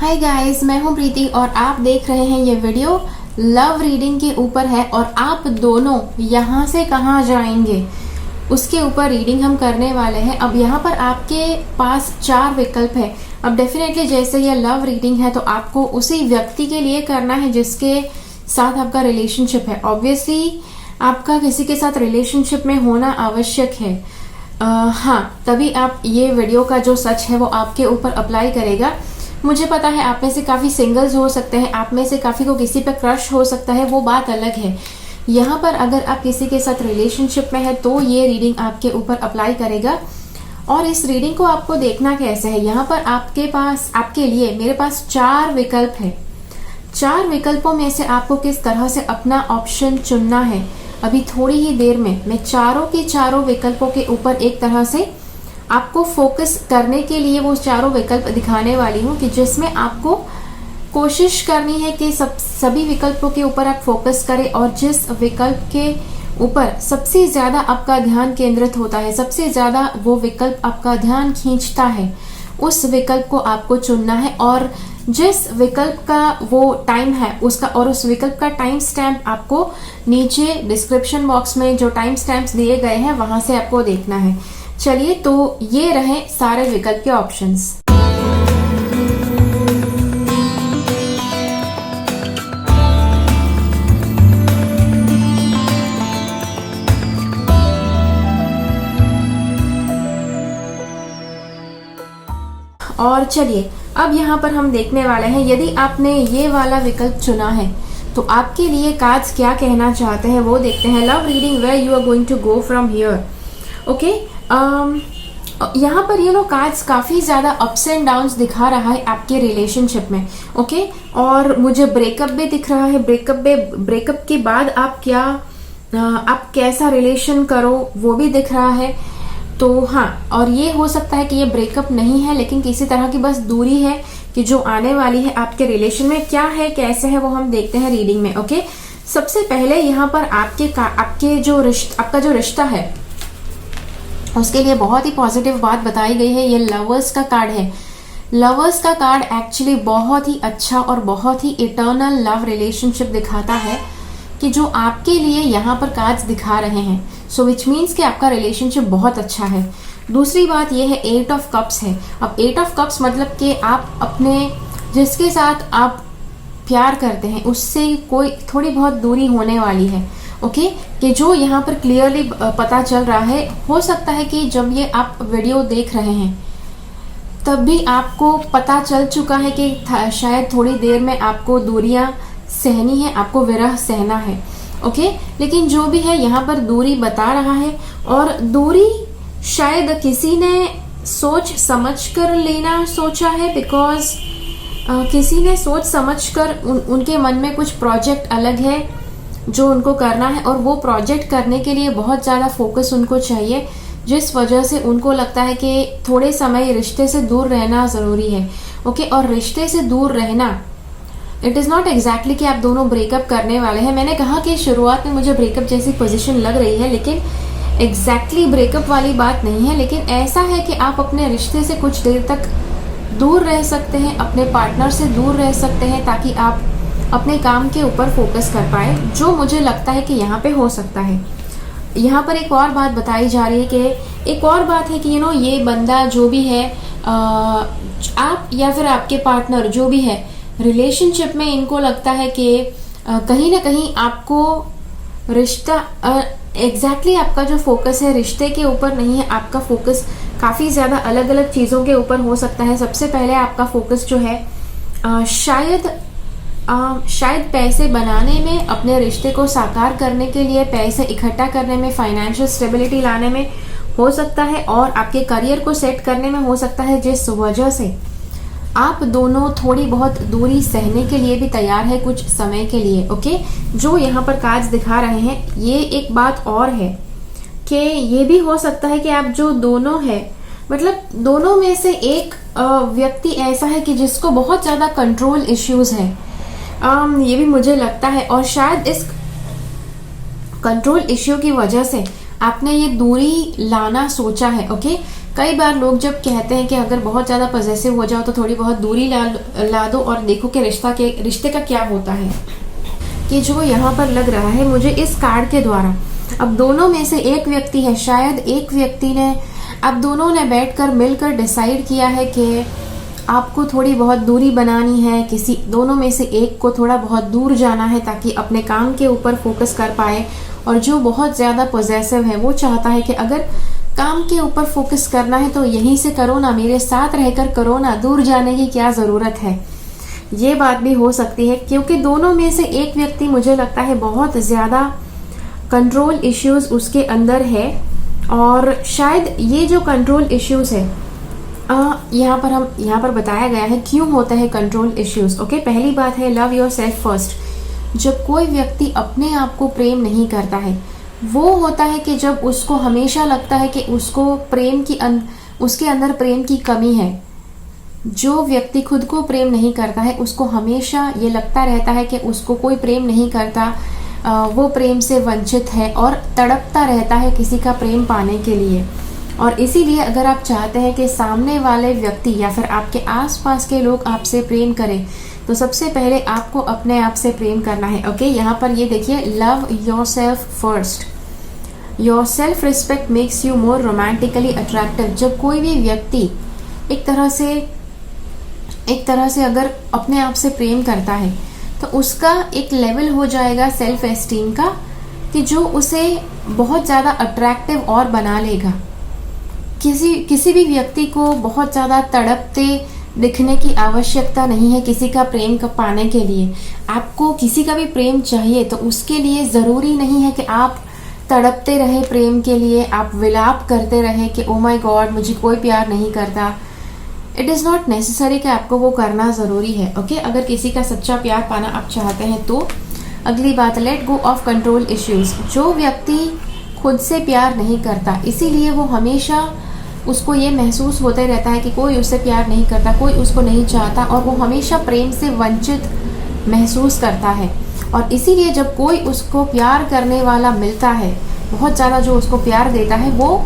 Hi guys, मैं हूं प्रीति और आप देख रहे हैं ये वीडियो लव रीडिंग के ऊपर है और आप दोनों यहाँ से कहाँ जाएंगे उसके ऊपर रीडिंग हम करने वाले हैं। अब यहाँ पर आपके पास 4 विकल्प है। अब डेफिनेटली जैसे ये लव रीडिंग है तो आपको उसी व्यक्ति के लिए करना है जिसके साथ आपका रिलेशनशिप है। ऑब्वियसली आपका किसी के साथ रिलेशनशिप में होना आवश्यक है। हाँ, तभी आप ये वीडियो का जो सच है वो आपके ऊपर अप्लाई करेगा। मुझे पता है आप में से काफ़ी सिंगल्स हो सकते हैं, आप में से काफ़ी को किसी पे क्रश हो सकता है, वो बात अलग है। यहाँ पर अगर आप किसी के साथ रिलेशनशिप में है तो ये रीडिंग आपके ऊपर अप्लाई करेगा। और इस रीडिंग को आपको देखना कैसे है, यहाँ पर आपके लिए मेरे पास 4 विकल्प है। 4 विकल्पों में से आपको किस तरह से अपना ऑप्शन चुनना है, अभी थोड़ी ही देर में मैं चारों के चारों विकल्पों के ऊपर एक तरह से आपको फोकस करने के लिए वो चारों विकल्प दिखाने वाली हूँ कि जिसमें आपको कोशिश करनी है कि सभी विकल्पों के ऊपर आप फोकस करें और जिस विकल्प के ऊपर सबसे ज़्यादा आपका ध्यान केंद्रित होता है, सबसे ज़्यादा वो विकल्प आपका ध्यान खींचता है, उस विकल्प को आपको चुनना है। और जिस विकल्प का वो टाइम है उसका और उस विकल्प का टाइम स्टैम्प आपको नीचे डिस्क्रिप्शन बॉक्स में जो टाइम स्टैम्प्स दिए गए हैं वहां से आपको देखना है। चलिए, तो ये रहे सारे विकल्प के ऑप्शंस। और चलिए अब यहाँ पर हम देखने वाले हैं, यदि आपने ये वाला विकल्प चुना है तो आपके लिए कार्ड्स क्या कहना चाहते हैं वो देखते हैं। Love reading where you are going to go from here. Okay, यहाँ पर ये लोग कार्ड्स काफ़ी ज़्यादा अप्स एंड डाउन्स दिखा रहा है आपके रिलेशनशिप में। ओके, और मुझे ब्रेकअप भी दिख रहा है। ब्रेकअप के बाद आप कैसा रिलेशन करो वो भी दिख रहा है। तो हाँ, और ये हो सकता है कि ये ब्रेकअप नहीं है लेकिन किसी तरह की बस दूरी है कि जो आने वाली है आपके रिलेशन में। क्या है, कैसे है, वो हम देखते हैं रीडिंग में। ओके, सबसे पहले यहाँ पर आपका जो रिश्ता है उसके लिए बहुत ही पॉजिटिव बात बताई गई है। ये लवर्स का कार्ड है। लवर्स का कार्ड एक्चुअली बहुत ही अच्छा और बहुत ही इटर्नल लव रिलेशनशिप दिखाता है कि जो आपके लिए यहाँ पर कार्ड्स दिखा रहे हैं। सो विच मीन्स कि आपका रिलेशनशिप बहुत अच्छा है। दूसरी बात यह है 8 ऑफ कप्स है। अब 8 ऑफ कप्स मतलब कि आप अपने जिसके साथ आप प्यार करते हैं उससे कोई थोड़ी बहुत दूरी होने वाली है। ओके, कि जो यहाँ पर क्लियरली पता चल रहा है। हो सकता है कि जब ये आप वीडियो देख रहे हैं तब भी आपको पता चल चुका है कि शायद थोड़ी देर में आपको दूरियां सहनी है, आपको विरह सहना है। ओके, लेकिन जो भी है यहाँ पर दूरी बता रहा है और दूरी शायद किसी ने सोच समझ कर लेना सोचा है, बिकॉज किसी ने सोच समझ कर उनके मन में कुछ प्रोजेक्ट अलग है जो उनको करना है और वो प्रोजेक्ट करने के लिए बहुत ज़्यादा फोकस उनको चाहिए, जिस वजह से उनको लगता है कि थोड़े समय रिश्ते से दूर रहना ज़रूरी है। ओके, और रिश्ते से दूर रहना इट इज़ नॉट एग्जैक्टली कि आप दोनों ब्रेकअप करने वाले हैं। मैंने कहा कि शुरुआत में मुझे ब्रेकअप जैसी पोजीशन लग रही है लेकिन एग्जैक्टली ब्रेकअप वाली बात नहीं है। लेकिन ऐसा है कि आप अपने रिश्ते से कुछ देर तक दूर रह सकते हैं, अपने पार्टनर से दूर रह सकते हैं ताकि आप अपने काम के ऊपर फोकस कर पाए, जो मुझे लगता है कि यहाँ पे हो सकता है। यहाँ पर एक और बात बताई जा रही है कि एक और बात है कि ये बंदा जो भी है, आप या फिर आपके पार्टनर जो भी है रिलेशनशिप में, इनको लगता है कि कहीं ना कहीं आपको रिश्ता एग्जैक्टली आपका जो फोकस है रिश्ते के ऊपर नहीं है, आपका फोकस काफ़ी ज़्यादा अलग अलग चीज़ों के ऊपर हो सकता है। सबसे पहले आपका फोकस जो है शायद पैसे बनाने में, अपने रिश्ते को साकार करने के लिए पैसे इकट्ठा करने में, फाइनेंशियल स्टेबिलिटी लाने में हो सकता है और आपके करियर को सेट करने में हो सकता है, जिस वजह से आप दोनों थोड़ी बहुत दूरी सहने के लिए भी तैयार है कुछ समय के लिए। ओके, जो यहाँ पर कार्ड्स दिखा रहे हैं। ये एक बात और है कि ये भी हो सकता है कि आप जो दोनों है, मतलब दोनों में से एक व्यक्ति ऐसा है कि जिसको बहुत ज़्यादा कंट्रोल इश्यूज है। ये भी मुझे लगता है और शायद इस कंट्रोल इश्यू की वजह से आपने ये दूरी लाना सोचा है। ओके, कई बार लोग जब कहते हैं कि अगर बहुत ज़्यादा पॉजेसिव हो जाओ तो थोड़ी बहुत दूरी ला दो और देखो कि रिश्ते का क्या होता है। कि जो यहाँ पर लग रहा है मुझे इस कार्ड के द्वारा, अब दोनों में से एक व्यक्ति है, शायद एक व्यक्ति ने, अब दोनों ने बैठकर मिलकर डिसाइड किया है कि आपको थोड़ी बहुत दूरी बनानी है, किसी दोनों में से एक को थोड़ा बहुत दूर जाना है ताकि अपने काम के ऊपर फोकस कर पाए। और जो बहुत ज़्यादा पॉजेसिव है वो चाहता है कि अगर काम के ऊपर फोकस करना है तो यहीं से करो ना, मेरे साथ रहकर करो ना, दूर जाने की क्या ज़रूरत है। ये बात भी हो सकती है क्योंकि दोनों में से एक व्यक्ति मुझे लगता है बहुत ज़्यादा कंट्रोल इश्यूज उसके अंदर है। और शायद ये जो कंट्रोल इश्यूज है यहाँ पर बताया गया है क्यों होता है कंट्रोल इश्यूज। ओके, पहली बात है लव योर सेल्फ फर्स्ट। जब कोई व्यक्ति अपने आप को प्रेम नहीं करता है, वो होता है कि जब उसको हमेशा लगता है कि उसको उसके अंदर प्रेम की कमी है। जो व्यक्ति खुद को प्रेम नहीं करता है उसको हमेशा ये लगता रहता है कि उसको कोई प्रेम नहीं करता, वो प्रेम से वंचित है और तड़पता रहता है किसी का प्रेम पाने के लिए। और इसीलिए अगर आप चाहते हैं कि सामने वाले व्यक्ति या फिर आपके आसपास के लोग आपसे प्रेम करें तो सबसे पहले आपको अपने आप से प्रेम करना है। ओके, यहाँ पर ये देखिए, love your self first. Your self respect makes you more romantically attractive. जब कोई भी व्यक्ति एक तरह से अगर अपने आप से प्रेम करता है तो उसका एक लेवल हो जाएगा सेल्फ एस्टीम का कि जो उसे बहुत ज़्यादा अट्रैक्टिव और बना लेगा। किसी भी व्यक्ति को बहुत ज़्यादा तड़पते दिखने की आवश्यकता नहीं है किसी का प्रेम पाने के लिए। आपको किसी का भी प्रेम चाहिए तो उसके लिए ज़रूरी नहीं है कि आप तड़पते रहे प्रेम के लिए, आप विलाप करते रहे कि ओ माय गॉड मुझे कोई प्यार नहीं करता। इट इज़ नॉट नेसेसरी कि आपको वो करना ज़रूरी है। ओके, अगर किसी का सच्चा प्यार पाना आप चाहते हैं तो अगली बात, let go of control issues. जो व्यक्ति खुद से प्यार नहीं करता, इसीलिए वो हमेशा उसको ये महसूस होते रहता है कि कोई उससे प्यार नहीं करता, कोई उसको नहीं चाहता और वो हमेशा प्रेम से वंचित महसूस करता है। और इसीलिए जब कोई उसको प्यार करने वाला मिलता है, बहुत ज़्यादा जो उसको प्यार देता है, वो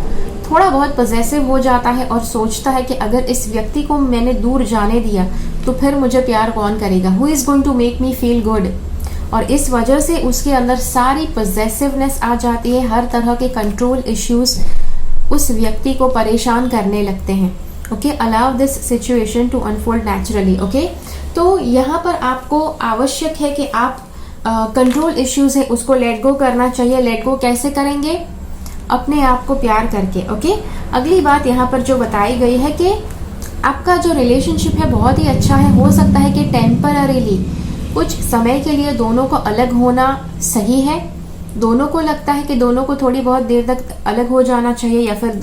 थोड़ा बहुत पॉजेसिव हो जाता है और सोचता है कि अगर इस व्यक्ति को मैंने दूर जाने दिया तो फिर मुझे प्यार कौन करेगा, who is going to make me feel good. और इस वजह से उसके अंदर सारी पॉजेसिवनेस आ जाती है, हर तरह के कंट्रोल इश्यूज उस व्यक्ति को परेशान करने लगते हैं। Okay, allow this situation to unfold naturally. Okay, तो यहाँ पर आपको आवश्यक है कि आप कंट्रोल इश्यूज है उसको लेट गो करना चाहिए। लेट गो कैसे करेंगे? अपने आप को प्यार करके। ओके, अगली बात यहाँ पर जो बताई गई है कि आपका जो रिलेशनशिप है बहुत ही अच्छा है। हो सकता है कि टेम्पररीली कुछ समय के लिए दोनों को अलग होना सही है। दोनों को लगता है कि दोनों को थोड़ी बहुत देर तक अलग हो जाना चाहिए या फिर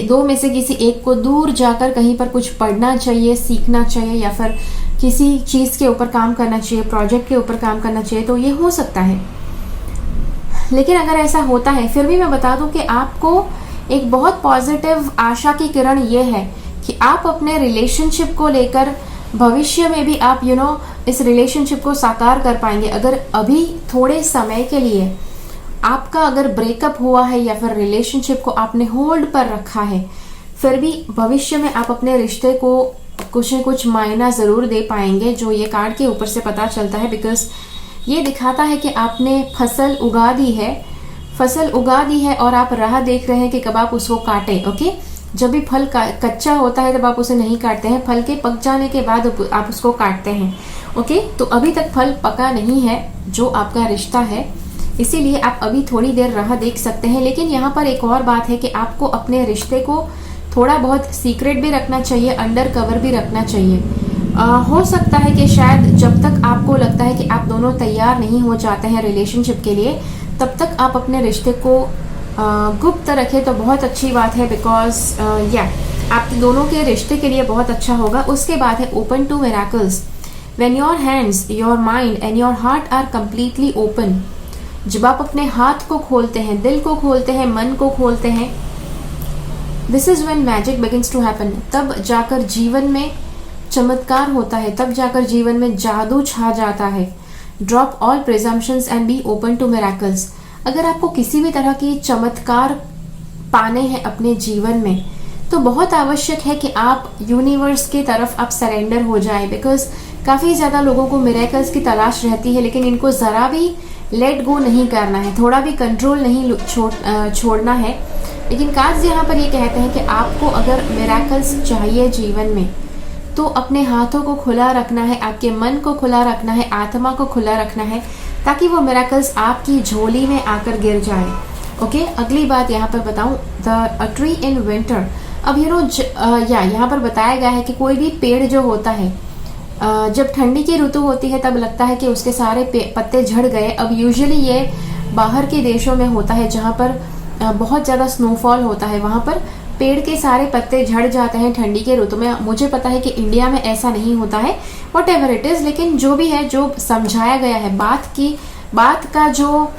दो में से किसी एक को दूर जाकर कहीं पर कुछ पढ़ना चाहिए, सीखना चाहिए या फिर किसी चीज़ के ऊपर काम करना चाहिए, प्रोजेक्ट के ऊपर काम करना चाहिए, तो ये हो सकता है। लेकिन अगर ऐसा होता है फिर भी मैं बता दूं कि आपको एक बहुत पॉजिटिव आशा की किरण ये है कि आप अपने रिलेशनशिप को लेकर भविष्य में भी आप इस रिलेशनशिप को साकार कर पाएंगे। अगर अभी थोड़े समय के लिए आपका अगर ब्रेकअप हुआ है या फिर रिलेशनशिप को आपने होल्ड पर रखा है, फिर भी भविष्य में आप अपने रिश्ते को कुछ न कुछ मायना ज़रूर दे पाएंगे, जो ये कार्ड के ऊपर से पता चलता है। बिकॉज ये दिखाता है कि आपने फसल उगा दी है और आप राह देख रहे हैं कि कब आप उसको काटें। ओके, जब भी फल कच्चा होता है तब आप उसे नहीं काटते हैं, फल के पक जाने के बाद आप उसको काटते हैं। ओके, तो अभी तक फल पका नहीं है जो आपका रिश्ता है, इसीलिए आप अभी थोड़ी देर राह देख सकते हैं। लेकिन यहाँ पर एक और बात है कि आपको अपने रिश्ते को थोड़ा बहुत सीक्रेट भी रखना चाहिए, अंडर कवर भी रखना चाहिए। हो सकता है कि शायद जब तक आपको लगता है कि आप दोनों तैयार नहीं हो जाते हैं रिलेशनशिप के लिए, तब तक आप अपने रिश्ते को गुप्त रखें तो बहुत अच्छी बात है। बिकॉज आप दोनों के रिश्ते के लिए बहुत अच्छा होगा। उसके बाद है open to miracles. When your hands, your mind and your heart are completely open, जब आप अपने हाथ को खोलते हैं, दिल को खोलते हैं, मन को खोलते हैं, this is when magic begins to happen. तब जाकर जीवन में चमत्कार होता है, तब जाकर जीवन में जादू छा जाता है। Drop all presumptions and be open to miracles. अगर आपको किसी भी तरह की चमत्कार पाने हैं अपने जीवन में तो बहुत आवश्यक है कि आप यूनिवर्स की तरफ आप सरेंडर हो जाए, बिकॉज काफ़ी ज़्यादा लोगों को मिरेकल्स की तलाश रहती है, लेकिन इनको ज़रा भी लेट गो नहीं करना है, थोड़ा भी कंट्रोल नहीं छोड़ना है। लेकिन कार्ड्स यहाँ पर ये कहते हैं कि आपको अगर मिरेकल्स चाहिए जीवन में, तो अपने हाथों को खुला रखना है, आपके मन को खुला रखना है, आत्मा को खुला रखना है, ताकि वो मिरेकल्स आपकी झोली में आकर गिर जाए। ओके, अगली बात यहाँ पर बताऊँ, द ट्री इन विंटर। अब यहाँ पर बताया गया है कि कोई भी पेड़ जो होता है, जब ठंडी की ऋतु होती है तब लगता है कि उसके सारे पत्ते झड़ गए। अब यूजुअली ये बाहर के देशों में होता है, जहाँ पर बहुत ज़्यादा स्नोफॉल होता है, वहाँ पर पेड़ के सारे पत्ते झड़ जाते हैं ठंडी के ऋतु में। मुझे पता है कि इंडिया में ऐसा नहीं होता है, वट एवर इट इज़, लेकिन जो भी है, जो समझाया गया है, बात का जो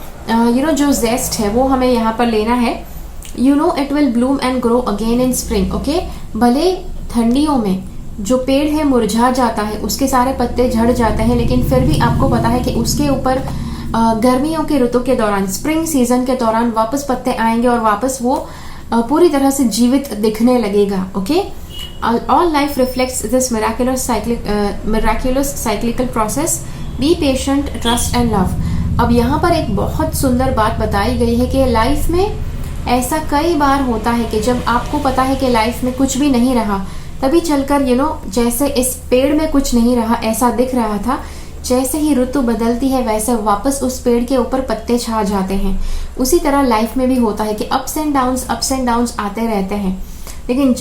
जो जेस्ट है वो हमें यहाँ पर लेना है। It will Bloom and grow again in spring. Okay, भले ठंडियों में जो पेड़ है मुरझा जाता है, उसके सारे पत्ते झड़ जाते हैं, लेकिन फिर भी आपको पता है कि उसके ऊपर गर्मियों के ऋतु के दौरान, स्प्रिंग सीजन के दौरान वापस पत्ते आएंगे और वापस वो पूरी तरह से जीवित दिखने लगेगा। Okay, all life reflects this miraculous cyclical process. Be patient, trust and love. अब यहाँ पर एक बहुत सुंदर बात बताई गई है कि लाइफ में ऐसा कई बार होता है कि जब आपको पता है कि लाइफ में कुछ भी नहीं रहा, तभी चलकर जैसे इस पेड़ में कुछ नहीं रहा ऐसा दिख रहा था, जैसे ही ऋतु बदलती है वैसे वापस उस पेड़ के ऊपर पत्ते छा जाते हैं। उसी तरह लाइफ में भी होता है कि अप्स एंड डाउन्स आते रहते हैं। लेकिन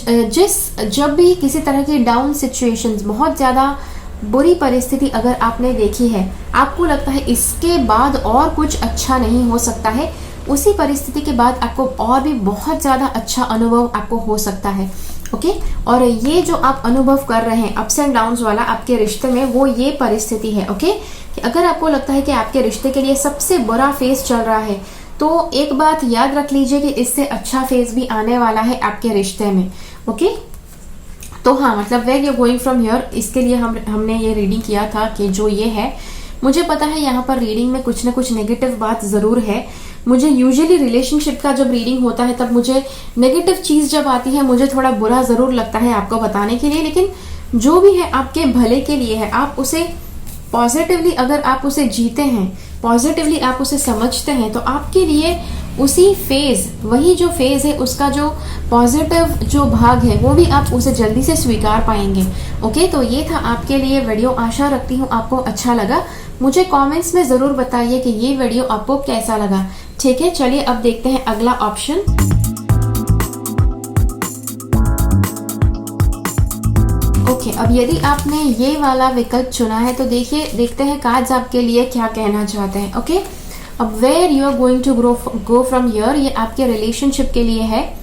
जब भी किसी तरह की डाउन सिचुएशंस, बहुत ज़्यादा बुरी परिस्थिति अगर आपने देखी है, आपको लगता है इसके बाद और कुछ अच्छा नहीं हो सकता है, उसी परिस्थिति के बाद आपको और भी बहुत ज़्यादा अच्छा अनुभव आपको हो सकता है। ओके, और ये जो आप अनुभव कर रहे हैं अप्स एंड डाउन्स वाला आपके रिश्ते में, वो ये परिस्थिति है। ओके, कि अगर आपको लगता है कि आपके रिश्ते के लिए सबसे बुरा फेज चल रहा है, तो एक बात याद रख लीजिए कि इससे अच्छा फेज भी आने वाला है आपके रिश्ते में। ओके, तो हाँ, मतलब where you going from here, इसके लिए हमने ये रीडिंग किया था कि जो ये है, मुझे पता है यहाँ पर रीडिंग में कुछ ना कुछ नेगेटिव बात ज़रूर है। मुझे यूजुअली रिलेशनशिप का जब रीडिंग होता है तब मुझे नेगेटिव चीज़ जब आती है मुझे थोड़ा बुरा ज़रूर लगता है आपको बताने के लिए, लेकिन जो भी है आपके भले के लिए है। आप उसे पॉजिटिवली, अगर आप उसे जीते हैं, पॉजिटिवली आप उसे समझते हैं, तो आपके लिए उसी फेज, वही जो फेज है उसका जो पॉजिटिव जो भाग है वो भी आप उसे जल्दी से स्वीकार पाएंगे। ओके, तो ये था आपके लिए वीडियो। आशा रखती हूँ आपको अच्छा लगा। मुझे कमेंट्स में ज़रूर बताइए कि ये वीडियो आपको कैसा लगा। ठीक है, चलिए अब देखते हैं अगला ऑप्शन। ओके, अब यदि आपने ये वाला विकल्प चुना है तो देखते हैं कार्ड्स आपके लिए क्या कहना चाहते हैं। ओके, अब where you are going to go from here, ये आपके रिलेशनशिप के लिए है।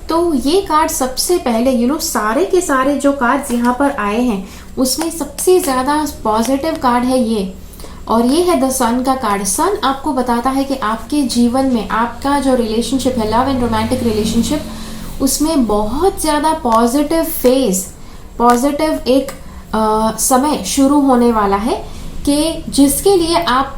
तो ये कार्ड सबसे पहले सारे के सारे जो कार्ड्स यहाँ पर आए हैं उसमें सबसे ज़्यादा पॉजिटिव कार्ड है ये, और ये है द सन का कार्ड। सन आपको बताता है कि आपके जीवन में आपका जो रिलेशनशिप है, लव एंड रोमांटिक रिलेशनशिप, उसमें बहुत ज़्यादा पॉजिटिव फेज, पॉजिटिव एक समय शुरू होने वाला है कि जिसके लिए आप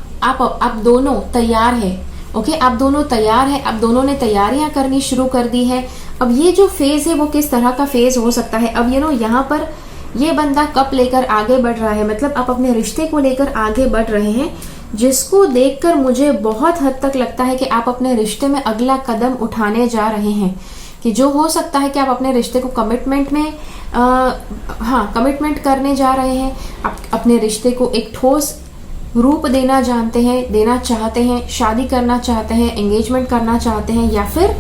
दोनों तैयार है। ओके, आप दोनों तैयार है, आप दोनों ने तैयारियां करनी शुरू कर दी है। अब ये जो फेज है वो किस तरह का फेज हो सकता है, अब यहाँ पर ये बंदा कप लेकर आगे बढ़ रहा है, मतलब आप अपने रिश्ते को लेकर आगे बढ़ रहे हैं, जिसको देखकर मुझे बहुत हद तक लगता है कि आप अपने रिश्ते में अगला कदम उठाने जा रहे हैं। कि जो हो सकता है कि आप अपने रिश्ते को कमिटमेंट में कमिटमेंट करने जा रहे हैं। आप अपने रिश्ते को एक ठोस रूप देना चाहते हैं, शादी करना चाहते हैं, एंगेजमेंट करना चाहते हैं, या फिर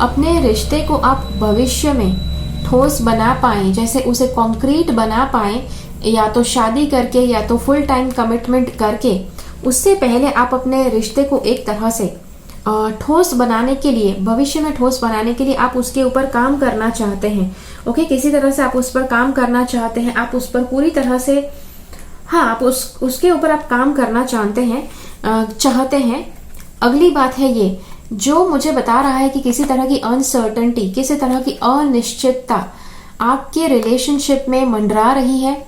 अपने रिश्ते को आप भविष्य में ठोस बना पाएं, जैसे उसे कॉन्क्रीट बना पाएं, या तो शादी करके या तो फुल टाइम कमिटमेंट करके। उससे पहले आप अपने रिश्ते को एक तरह से ठोस बनाने के लिए, भविष्य में ठोस बनाने के लिए आप उसके ऊपर काम करना चाहते हैं। ओके, किसी तरह से आप उस पर काम करना चाहते हैं, आप उस पर पूरी तरह से आप उसके ऊपर आप काम करना चाहते हैं। अगली बात है ये, जो मुझे बता रहा है कि किसी तरह की अनसर्टेनिटी, किसी तरह की अनिश्चितता आपके रिलेशनशिप में मंडरा रही है,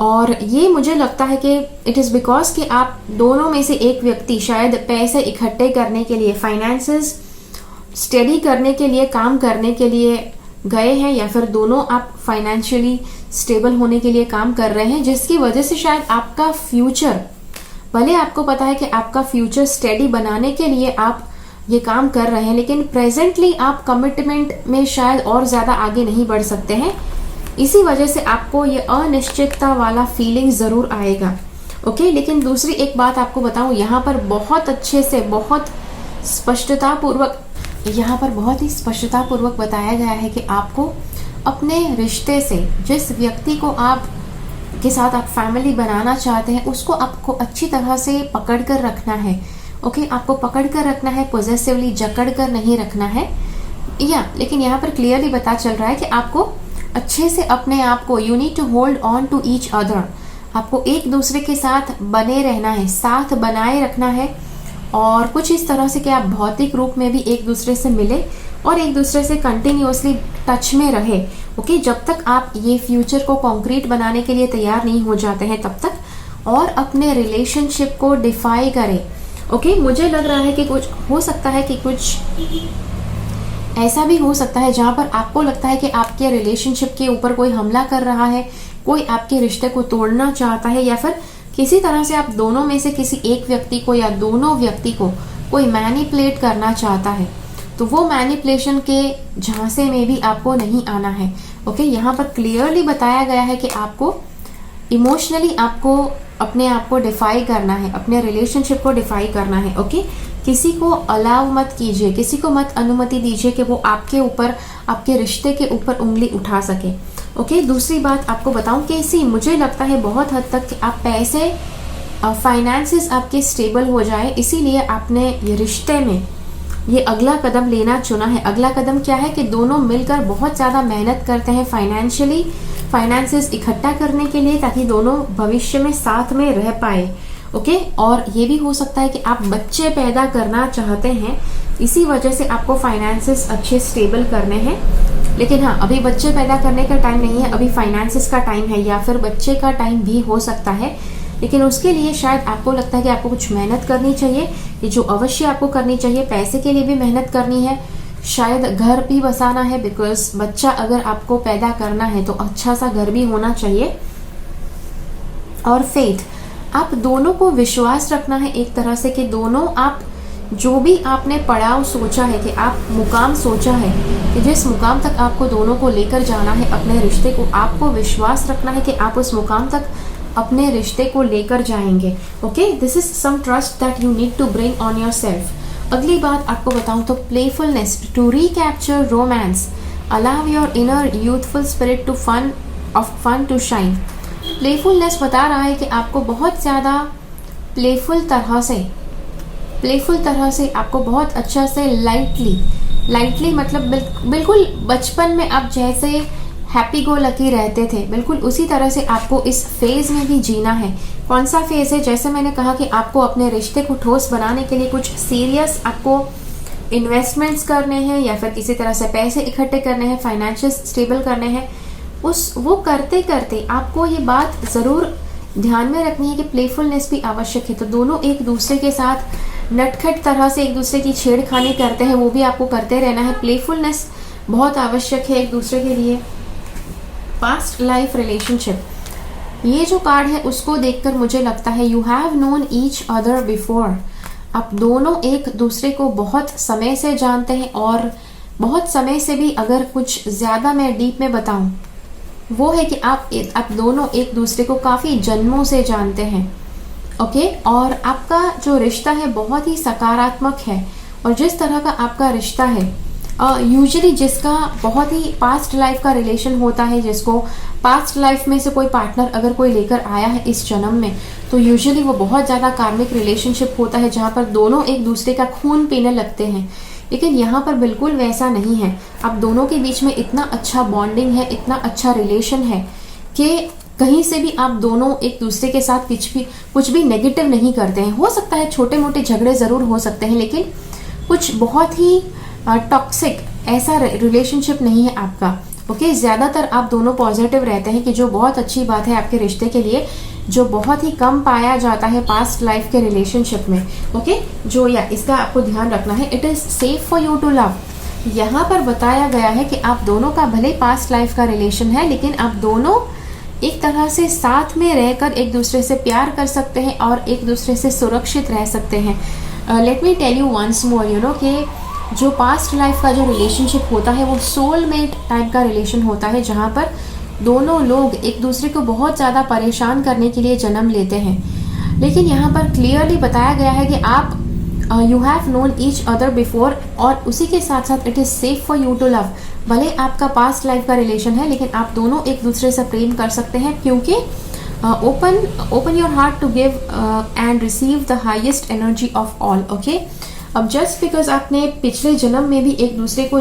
और ये मुझे लगता है कि इट इज़ बिकॉज कि आप दोनों में से एक व्यक्ति शायद पैसे इकट्ठे करने के लिए, फाइनेंसेस स्टडी करने के लिए, काम करने के लिए गए हैं या फिर दोनों आप फाइनेंशियली स्टेबल होने के लिए काम कर रहे हैं, जिसकी वजह से शायद आपका फ्यूचर, भले आपको पता है कि आपका फ्यूचर स्टेडी बनाने के लिए आप ये काम कर रहे हैं, लेकिन प्रेजेंटली आप कमिटमेंट में शायद और ज्यादा आगे नहीं बढ़ सकते हैं। इसी वजह से आपको ये अनिश्चितता वाला फीलिंग जरूर आएगा। ओके, लेकिन दूसरी एक बात आपको बताऊं, यहाँ पर बहुत अच्छे से, बहुत ही स्पष्टतापूर्वक बताया गया है कि आपको अपने रिश्ते से, जिस व्यक्ति को आप के साथ आप फैमिली बनाना चाहते हैं, उसको आपको अच्छी तरह से पकड़ कर रखना है। ओके, आपको पकड़ कर रखना है, पोजेसिवली जकड़ कर नहीं रखना है। लेकिन यहाँ पर क्लियरली पता चल रहा है कि आपको अच्छे से अपने आप को, you need to hold on to each other, आपको एक दूसरे के साथ बने रहना है, साथ बनाए रखना है, और कुछ इस तरह से कि आप भौतिक रूप में भी एक दूसरे से मिले और एक दूसरे से कंटिन्यूअसली टच में रहे। ओके, जब तक आप ये फ्यूचर को कॉन्क्रीट बनाने के लिए तैयार नहीं हो जाते हैं तब तक, और अपने रिलेशनशिप को डिफाई करें। ओके, मुझे लग रहा है कि कुछ हो सकता है कि कुछ ऐसा भी हो सकता है जहां पर आपको लगता है कि आपके रिलेशनशिप के ऊपर कोई हमला कर रहा है, कोई आपके रिश्ते को तोड़ना चाहता है, या फिर किसी तरह से आप दोनों में से किसी एक व्यक्ति को या दोनों व्यक्ति को कोई मैनिपुलेट करना चाहता है। तो वो मैनिपुलेशन के झांसे में भी आपको नहीं आना है। ओके, यहाँ पर क्लियरली बताया गया है कि आपको इमोशनली आपको अपने आप को डिफाई करना है, अपने रिलेशनशिप को डिफाई करना है। ओके, किसी को अलाउ मत कीजिए, किसी को मत अनुमति दीजिए कि वो आपके ऊपर, आपके रिश्ते के ऊपर उंगली उठा सके। ओके, दूसरी बात आपको बताऊं कि मुझे लगता है बहुत हद तक कि आप पैसे, फाइनेंसेस आपके स्टेबल हो जाए, इसीलिए आपने ये रिश्ते में ये अगला कदम लेना चुना है। अगला कदम क्या है कि दोनों मिलकर बहुत ज़्यादा मेहनत करते हैं फाइनेंशियली, फाइनेंसेस इकट्ठा करने के लिए, ताकि दोनों भविष्य में साथ में रह पाए। ओके, और ये भी हो सकता है कि आप बच्चे पैदा करना चाहते हैं, इसी वजह से आपको फाइनेंसेस अच्छे स्टेबल करने हैं। लेकिन हाँ, अभी बच्चे पैदा करने का टाइम नहीं है, अभी फाइनेंसेस का टाइम है, या फिर बच्चे का टाइम भी हो सकता है। लेकिन उसके लिए शायद आपको लगता है कि आपको कुछ मेहनत करनी चाहिए, ये जो अवश्य आपको करनी चाहिए। पैसे के लिए भी मेहनत करनी है, शायद घर भी बसाना है, बिकॉज बच्चा अगर आपको पैदा करना है तो अच्छा सा घर भी होना चाहिए। और फेथ, आप दोनों को विश्वास रखना है एक तरह से कि दोनों, आप जो भी आपने पड़ाव सोचा है, कि आप मुकाम सोचा है कि जिस मुकाम तक आपको दोनों को लेकर जाना है अपने रिश्ते को, आपको विश्वास रखना है कि आप उस मुकाम तक अपने रिश्ते को लेकर जाएंगे। Okay, this is some trust that you need to bring on yourself. अगली बात आपको बताऊं तो playfulness, to recapture romance, allow your inner youthful spirit to fun to shine. Playfulness बता रहा है कि आपको बहुत ज़्यादा प्लेफुल तरह से आपको बहुत अच्छा से लाइटली मतलब बिल्कुल बचपन में आप जैसे हैप्पी गो लकी रहते थे, बिल्कुल उसी तरह से आपको इस फेज में भी जीना है। कौन सा फेज है? जैसे मैंने कहा कि आपको अपने रिश्ते को ठोस बनाने के लिए कुछ सीरियस आपको इन्वेस्टमेंट्स करने हैं, या फिर किसी तरह से पैसे इकट्ठे करने हैं, फाइनेंशियल स्टेबल करने हैं। वो करते करते आपको ये बात ज़रूर ध्यान में रखनी है कि प्लेफुलनेस भी आवश्यक है। तो दोनों एक दूसरे के साथ नटखट तरह से एक दूसरे की छेड़खानी करते हैं, वो भी आपको करते रहना है। प्लेफुलनेस बहुत आवश्यक है एक दूसरे के लिए। पास्ट लाइफ रिलेशनशिप, ये जो कार्ड है उसको देखकर मुझे लगता है you have known each other before. आप दोनों एक दूसरे को बहुत समय से जानते हैं, और बहुत समय से भी अगर कुछ ज़्यादा मैं डीप में बताऊं, वो है कि आप दोनों एक दूसरे को काफ़ी जन्मों से जानते हैं। ओके, और आपका जो रिश्ता है बहुत ही सकारात्मक है। और जिस तरह का आपका रिश्ता है, यूजुअली जिसका बहुत ही पास्ट लाइफ का रिलेशन होता है, जिसको पास्ट लाइफ में से कोई पार्टनर अगर कोई लेकर आया है इस जन्म में, तो यूजुअली वो बहुत ज़्यादा कार्मिक रिलेशनशिप होता है, जहाँ पर दोनों एक दूसरे का खून पीने लगते हैं। लेकिन यहाँ पर बिल्कुल वैसा नहीं है। आप दोनों के बीच में इतना अच्छा बॉन्डिंग है, इतना अच्छा रिलेशन है कि कहीं से भी आप दोनों एक दूसरे के साथ कुछ भी नेगेटिव नहीं करते हैं। हो सकता है छोटे मोटे झगड़े ज़रूर हो सकते हैं, लेकिन कुछ बहुत ही टॉक्सिक ऐसा रिलेशनशिप नहीं है आपका। ओके, ज़्यादातर आप दोनों पॉजिटिव रहते हैं, कि जो बहुत अच्छी बात है आपके रिश्ते के लिए, जो बहुत ही कम पाया जाता है पास्ट लाइफ के रिलेशनशिप में। ओके, जो इसका आपको ध्यान रखना है। It is safe for you to love, यहाँ पर बताया गया है कि आप दोनों का भले पास्ट लाइफ का रिलेशन है, लेकिन आप दोनों एक तरह से साथ में रहकर एक दूसरे से प्यार कर सकते हैं और एक दूसरे से सुरक्षित रह सकते हैं। Let me tell you once more, you know, कि जो पास्ट लाइफ का जो रिलेशनशिप होता है वो सोलमेट टाइप का रिलेशन होता है, जहाँ पर दोनों लोग एक दूसरे को बहुत ज़्यादा परेशान करने के लिए जन्म लेते हैं। लेकिन यहाँ पर क्लियरली बताया गया है कि आप you have known each other before, और उसी के साथ साथ it is safe for you to love. भले आपका पास्ट लाइफ का रिलेशन है, लेकिन आप दोनों एक दूसरे से प्रेम कर सकते हैं, क्योंकि open your heart to give and receive the highest energy of all. Okay, अब जस्ट बिकॉज आपने पिछले जन्म में भी एक दूसरे को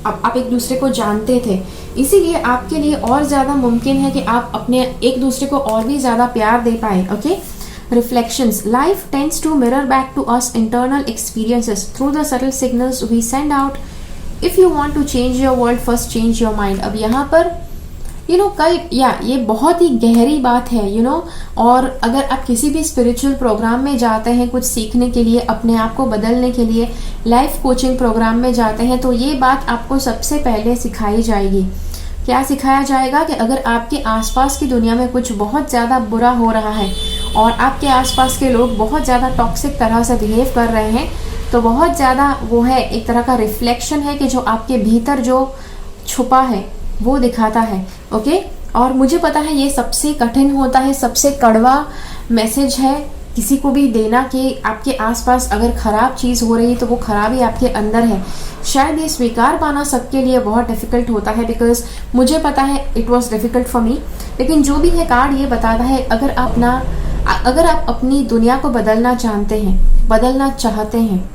आप एक दूसरे को जानते थे, इसीलिए आपके लिए और ज़्यादा मुमकिन है कि आप अपने एक दूसरे को और भी ज़्यादा प्यार दे पाए। Okay, reflections. Life tends to mirror back to us internal experiences through the subtle signals we send out. If you want to change your world, first change your mind. अब यहाँ पर ये बहुत ही गहरी बात है, और अगर आप किसी भी स्पिरिचुअल प्रोग्राम में जाते हैं कुछ सीखने के लिए, अपने आप को बदलने के लिए, लाइफ कोचिंग प्रोग्राम में जाते हैं, तो ये बात आपको सबसे पहले सिखाई जाएगी। क्या सिखाया जाएगा कि अगर आपके आसपास की दुनिया में कुछ बहुत ज़्यादा बुरा हो रहा है और आपके आसपास के लोग बहुत ज़्यादा टॉक्सिक तरह से बिहेव कर रहे हैं, तो बहुत ज़्यादा वो है एक तरह का रिफ्लेक्शन है कि जो आपके भीतर जो छुपा है वो दिखाता है। ओके, और मुझे पता है ये सबसे कठिन होता है, सबसे कड़वा मैसेज है किसी को भी देना कि आपके आसपास अगर ख़राब चीज़ हो रही है तो वो खराबी आपके अंदर है। शायद ये स्वीकार पाना सबके लिए बहुत डिफ़िकल्ट होता है, बिकॉज मुझे पता है it was difficult for me. लेकिन जो भी है कार्ड ये बताता है, अगर आप अपनी दुनिया को बदलना चाहते हैं,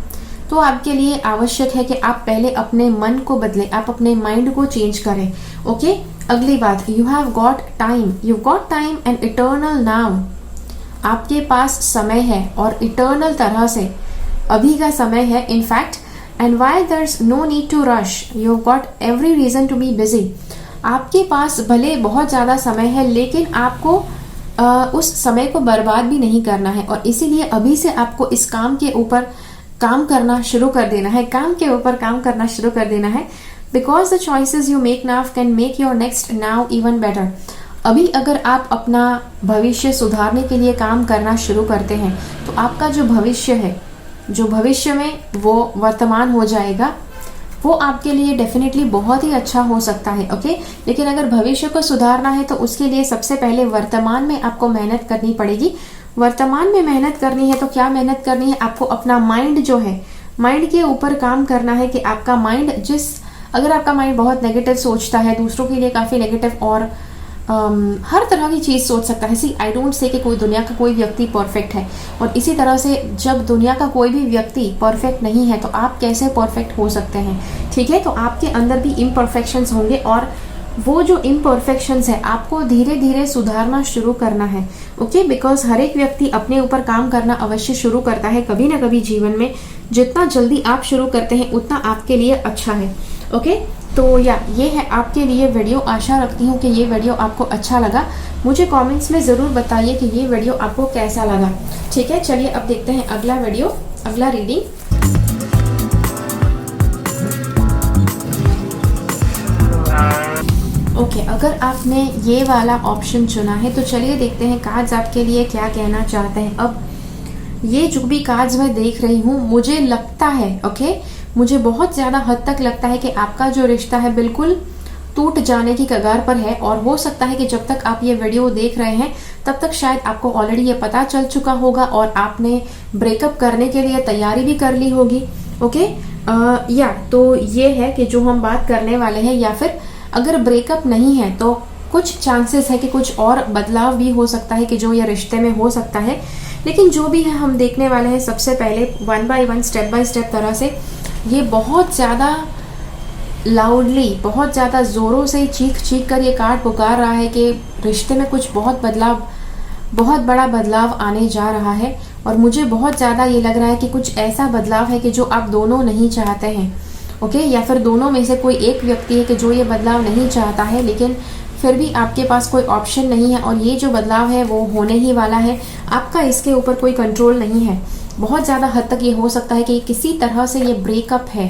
तो आपके लिए आवश्यक है कि आप पहले अपने मन को बदलें, आप अपने माइंड को चेंज करें। ओके, अगली बात, you have got time and eternal now. आपके पास समय है और इटर्नल तरह से अभी का समय है, in fact, and why there's no need to rush, you got every reason to be busy. आपके पास भले बहुत ज़्यादा समय है, लेकिन आपको उस समय को बर्बाद भी नहीं करना है, और इसीलिए अभी से आपको इस काम के ऊपर काम करना शुरू कर देना है, because the choices you make now can make your next now even better. अभी अगर आप अपना भविष्य सुधारने के लिए काम करना शुरू करते हैं, तो आपका जो भविष्य में वो वर्तमान हो जाएगा, वो आपके लिए डेफिनेटली बहुत ही अच्छा हो सकता है। ओके, लेकिन अगर भविष्य को सुधारना है तो उसके लिए सबसे पहले वर्तमान में आपको मेहनत करनी पड़ेगी। वर्तमान में मेहनत करनी है तो क्या मेहनत करनी है, आपको अपना माइंड के ऊपर काम करना है कि आपका माइंड अगर आपका माइंड बहुत नेगेटिव सोचता है, दूसरों के लिए काफ़ी नेगेटिव और हर तरह की चीज़ सोच सकता है। आई डोंट से कि दुनिया का कोई व्यक्ति परफेक्ट है, और इसी तरह से जब दुनिया का कोई भी व्यक्ति परफेक्ट नहीं है तो आप कैसे परफेक्ट हो सकते हैं। ठीक है, तो आपके अंदर भी इम्परफेक्शंस होंगे, और वो जो इम्परफेक्शंस है आपको धीरे धीरे सुधारना शुरू करना है। ओके, बिकॉज हर एक व्यक्ति अपने ऊपर काम करना अवश्य शुरू करता है कभी ना कभी जीवन में। जितना जल्दी आप शुरू करते हैं उतना आपके लिए अच्छा है। ओके, तो ये है आपके लिए वीडियो। आशा रखती हूँ कि ये वीडियो आपको अच्छा लगा। मुझे कमेंट्स में ज़रूर बताइए कि ये वीडियो आपको कैसा लगा। ठीक है, चलिए अब देखते हैं अगला रीडिंग। ओके, अगर आपने ये वाला ऑप्शन चुना है तो चलिए देखते हैं कार्ड्स आपके लिए क्या कहना चाहते हैं। अब ये जो भी कार्ड्स मैं देख रही हूँ, मुझे लगता है मुझे बहुत ज़्यादा हद तक लगता है कि आपका जो रिश्ता है बिल्कुल टूट जाने की कगार पर है, और हो सकता है कि जब तक आप ये वीडियो देख रहे हैं तब तक शायद आपको ऑलरेडी ये पता चल चुका होगा और आपने ब्रेकअप करने के लिए तैयारी भी कर ली होगी। ओके, तो ये है कि जो हम बात करने वाले हैं, या फिर अगर ब्रेकअप नहीं है तो कुछ चांसेस है कि कुछ और बदलाव भी हो सकता है कि जो ये रिश्ते में हो सकता है। लेकिन जो भी है हम देखने वाले हैं सबसे पहले one by one, step by step तरह से। ये बहुत ज़्यादा लाउडली, बहुत ज़्यादा ज़ोरों से चीख कर ये कार्ड पुकार रहा है कि रिश्ते में कुछ बहुत बड़ा बदलाव आने जा रहा है, और मुझे बहुत ज़्यादा ये लग रहा है कि कुछ ऐसा बदलाव है कि जो आप दोनों नहीं चाहते हैं। ओके, या फिर दोनों में से कोई एक व्यक्ति है कि जो ये बदलाव नहीं चाहता है, लेकिन फिर भी आपके पास कोई ऑप्शन नहीं है, और ये जो बदलाव है वो होने ही वाला है। आपका इसके ऊपर कोई कंट्रोल नहीं है। बहुत ज़्यादा हद तक ये हो सकता है कि किसी तरह से ये ब्रेकअप है।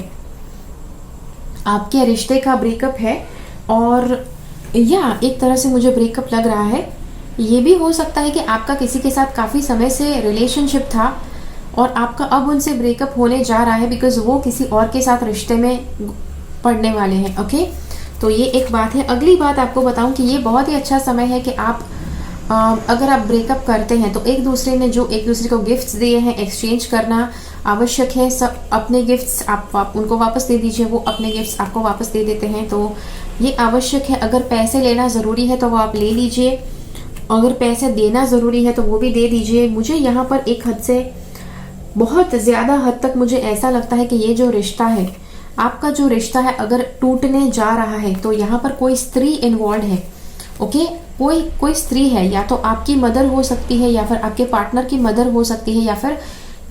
आपके रिश्ते का ब्रेकअप है, और या एक तरह से मुझे ब्रेकअप लग रहा है। ये भी हो सकता है कि आपका किसी के साथ काफ़ी समय से रिलेशनशिप था और आपका अब उनसे ब्रेकअप होने जा रहा है बिकॉज वो किसी और के साथ रिश्ते में पड़ने वाले हैं। ओके, तो ये एक बात है। अगली बात आपको बताऊं कि ये बहुत ही अच्छा समय है कि आप अगर आप ब्रेकअप करते हैं तो एक दूसरे ने जो एक दूसरे को गिफ्ट्स दिए हैं एक्सचेंज करना आवश्यक है। सब अपने गिफ्ट्स आप उनको वापस दे दीजिए, वो अपने गिफ्ट्स आपको वापस दे देते हैं, तो ये आवश्यक है। अगर पैसे लेना ज़रूरी है तो वो आप ले लीजिए, अगर पैसे देना ज़रूरी है तो वो भी दे दीजिए। मुझे यहाँ पर एक हद से बहुत ज़्यादा हद तक मुझे ऐसा लगता है कि ये जो रिश्ता है, आपका जो रिश्ता है अगर टूटने जा रहा है तो यहाँ पर कोई स्त्री इन्वॉल्व है। ओके, कोई स्त्री है, या तो आपकी मदर हो सकती है या फिर आपके पार्टनर की मदर हो सकती है, या फिर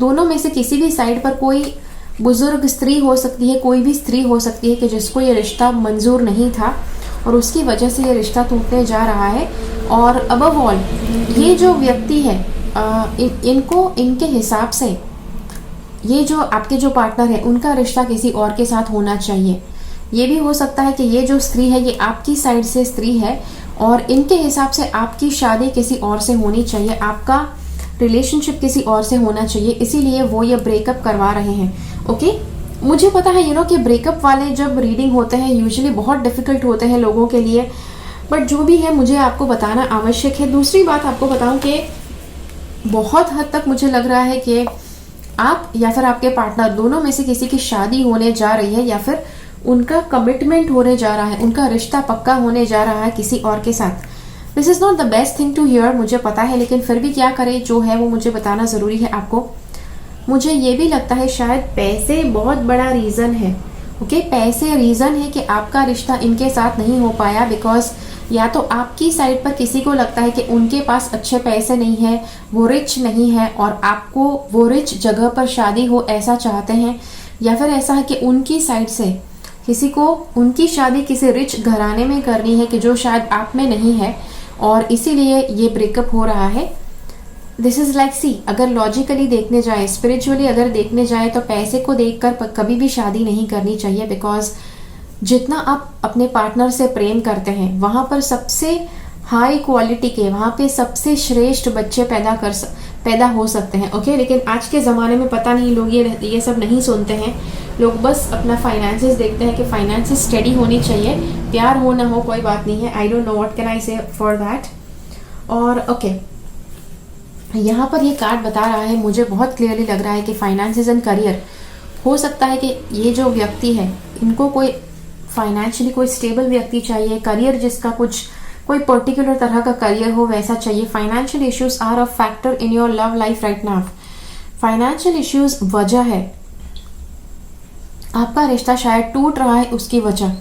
दोनों में से किसी भी साइड पर कोई बुजुर्ग स्त्री हो सकती है, कोई भी स्त्री हो सकती है कि जिसको ये रिश्ता मंजूर नहीं था और उसकी वजह से ये रिश्ता टूटने जा रहा है। और अबव ऑल ये जो व्यक्ति है इनको इनके हिसाब से ये जो आपके जो पार्टनर है उनका रिश्ता किसी और के साथ होना चाहिए। ये भी हो सकता है कि ये जो स्त्री है ये आपकी साइड से स्त्री है और इनके हिसाब से आपकी शादी किसी और से होनी चाहिए, आपका रिलेशनशिप किसी और से होना चाहिए, इसीलिए वो ये ब्रेकअप करवा रहे हैं। ओके, मुझे पता है कि ब्रेकअप वाले जब रीडिंग होते हैं यूजुअली बहुत डिफिकल्ट होते हैं लोगों के लिए, बट जो भी है मुझे आपको बताना आवश्यक है। दूसरी बात आपको बताऊं कि बहुत हद तक मुझे लग रहा है कि आप या फिर आपके पार्टनर दोनों में से किसी की शादी होने जा रही है या फिर उनका कमिटमेंट होने जा रहा है, उनका रिश्ता पक्का होने जा रहा है किसी और के साथ। This is not the best thing to hear, मुझे पता है, लेकिन फिर भी क्या करें, जो है वो मुझे बताना ज़रूरी है आपको। मुझे ये भी लगता है शायद पैसे बहुत बड़ा रीज़न है। ओके, पैसे रीज़न है कि आपका रिश्ता इनके साथ नहीं हो पाया बिकॉज या तो आपकी साइड पर किसी को लगता है कि उनके पास अच्छे पैसे नहीं है, वो रिच नहीं है और आपको वो रिच जगह पर शादी हो ऐसा चाहते हैं, या फिर ऐसा है कि उनकी साइड से किसी को उनकी शादी किसी रिच घराने में करनी है कि जो शायद आप में नहीं है और इसीलिए ये ब्रेकअप हो रहा है। दिस इज लाइक सी, अगर लॉजिकली देखने जाए, स्पिरिचुअली अगर देखने जाए तो पैसे को देखकर कभी भी शादी नहीं करनी चाहिए बिकॉज जितना आप अपने पार्टनर से प्रेम करते हैं वहां पर सबसे हाई क्वालिटी के, वहां पे सबसे श्रेष्ठ बच्चे पैदा हो सकते हैं। ओके, लेकिन आज के ज़माने में पता नहीं लोग ये सब नहीं सुनते हैं। लोग बस अपना फाइनेंसेस देखते हैं कि फाइनेंसेस स्टेडी होनी चाहिए, प्यार हो ना हो कोई बात नहीं है। I don't know what can I से फॉर दैट। और ओके, यहाँ पर ये कार्ड बता रहा है, मुझे बहुत क्लियरली लग रहा है कि फाइनेंसेस एंड करियर, हो सकता है कि ये जो व्यक्ति है इनको कोई फाइनेंशियली कोई स्टेबल व्यक्ति चाहिए, करियर जिसका कोई पर्टिकुलर तरह का करियर हो वैसा चाहिए। Financial issues are a factor in your love life right now. Financial issues वजह है, आपका रिश्ता शायद टूट रहा है उसकी वजह,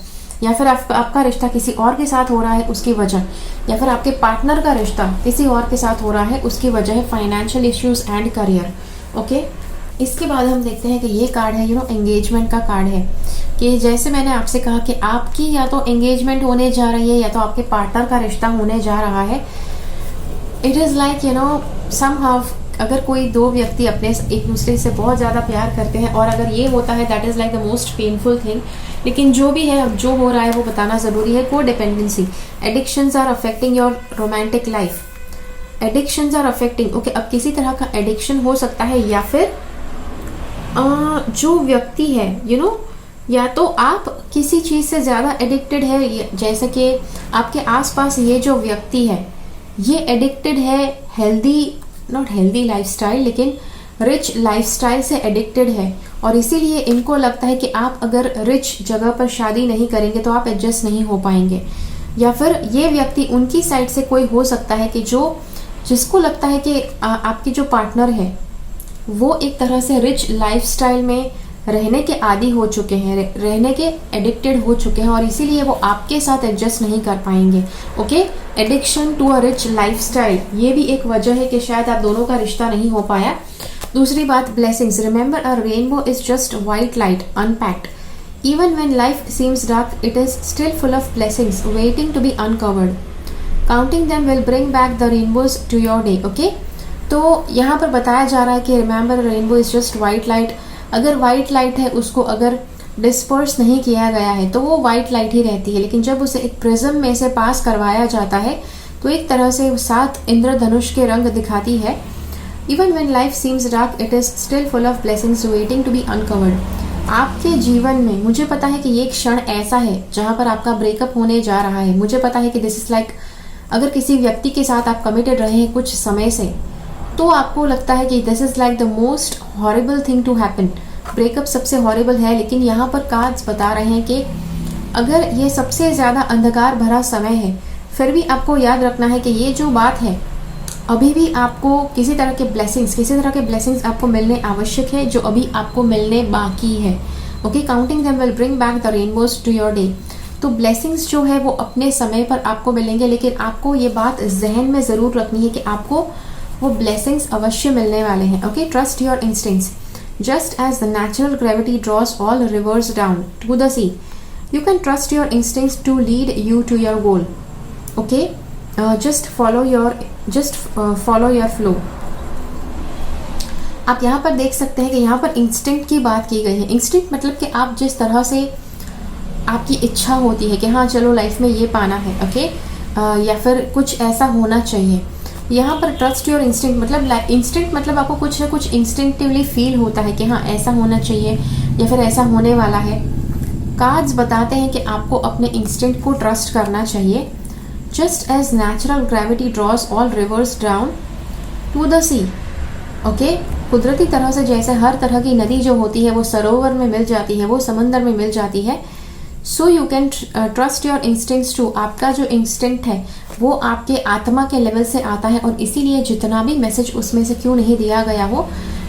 या फिर आपका रिश्ता किसी और के साथ हो रहा है उसकी वजह, या फिर आपके पार्टनर का रिश्ता किसी और के साथ हो रहा है उसकी वजह है financial issues and career. Okay, इसके बाद हम देखते हैं कि ये कार्ड है एंगेजमेंट का कार्ड है, कि जैसे मैंने आपसे कहा कि आपकी या तो एंगेजमेंट होने जा रही है या तो आपके पार्टनर का रिश्ता होने जा रहा है। इट इज़ लाइक समहाउ अगर कोई दो व्यक्ति अपने एक दूसरे से बहुत ज़्यादा प्यार करते हैं और अगर ये होता है that is like the most painful thing. लेकिन जो भी है, अब जो हो रहा है वो बताना ज़रूरी है। Codependency, addictions are affecting your romantic life, addictions are affecting. Okay, अब किसी तरह का एडिक्शन हो सकता है या फिर जो व्यक्ति है या तो आप किसी चीज़ से ज़्यादा एडिक्टेड है, जैसे कि आपके आसपास ये जो व्यक्ति है ये एडिक्टेड है नॉट हेल्दी लाइफस्टाइल लेकिन रिच लाइफस्टाइल से एडिक्टेड है और इसीलिए इनको लगता है कि आप अगर रिच जगह पर शादी नहीं करेंगे तो आप एडजस्ट नहीं हो पाएंगे। या फिर ये व्यक्ति उनकी साइड से कोई हो सकता है कि जिसको लगता है कि आपकी जो पार्टनर है वो एक तरह से रिच लाइफस्टाइल में रहने के आदी हो चुके हैं, रहने के एडिक्टेड हो चुके हैं और इसीलिए वो आपके साथ एडजस्ट नहीं कर पाएंगे। Okay, addiction to a rich lifestyle, ये भी एक वजह है कि शायद आप दोनों का रिश्ता नहीं हो पाया। दूसरी बात, blessings, remember a rainbow is just white light unpacked, even when life seems dark it is still full of blessings waiting to be uncovered, counting them will bring back the rainbows to your day. Okay, तो यहाँ पर बताया जा रहा है कि remember rainbow is just white light. अगर white light है उसको अगर डिस्पर्स नहीं किया गया है तो वो वाइट लाइट ही रहती है, लेकिन जब उसे एक प्रिज्म में से पास करवाया जाता है तो एक तरह से 7 इंद्रधनुष के रंग दिखाती है। Even when life seems dark it is still full of blessings waiting to be uncovered. आपके जीवन में मुझे पता है कि ये एक क्षण ऐसा है जहां पर आपका ब्रेकअप होने जा रहा है। मुझे पता है कि दिस इज लाइक अगर किसी व्यक्ति के साथ आप कमिटेड रहे हैं कुछ समय से तो आपको लगता है कि this is like the most horrible thing to happen. Breakup सबसे हॉरिबल है, लेकिन यहाँ पर कार्ड्स बता रहे हैं कि अगर ये सबसे ज़्यादा अंधकार भरा समय है फिर भी आपको याद रखना है कि ये जो बात है अभी भी आपको किसी तरह के ब्लेसिंग्स आपको मिलने आवश्यक है जो अभी आपको मिलने बाकी है। Okay, counting them will bring back the rainbows to your day. तो ब्लेसिंग्स जो है वो अपने समय पर आपको मिलेंगे, लेकिन आपको ये बात जहन में ज़रूर रखनी है कि आपको वो ब्लेसिंग्स अवश्य मिलने वाले हैं। Okay, trust your instincts just as the natural gravity draws all rivers down to the sea you can trust your instincts to lead you to your goal. Okay, just follow your flow। आप यहाँ पर देख सकते हैं कि यहाँ पर instinct की बात की गई है। इंस्टिंक्ट मतलब कि आप जिस तरह से आपकी इच्छा होती है कि हाँ चलो लाइफ में ये पाना है, ओके, या फिर कुछ ऐसा होना चाहिए। यहाँ पर ट्रस्ट योर इंस्टिंक्ट मतलब आपको कुछ ना कुछ इंस्टिंक्टिवली फील होता है कि हाँ ऐसा होना चाहिए या फिर ऐसा होने वाला है। कार्ड्स बताते हैं कि आपको अपने इंस्टिंक्ट को ट्रस्ट करना चाहिए। Just as natural gravity draws all rivers down to the sea, okay, कुदरती तरह से जैसे हर तरह की नदी जो होती है वो सरोवर में मिल जाती है, वो समंदर में मिल जाती है। So you can trust your instincts to. आपका जो इंस्टिंक्ट है वो आपके आत्मा के लेवल से आता है और इसीलिए जितना भी मैसेज उसमें से क्यों नहीं दिया गया हो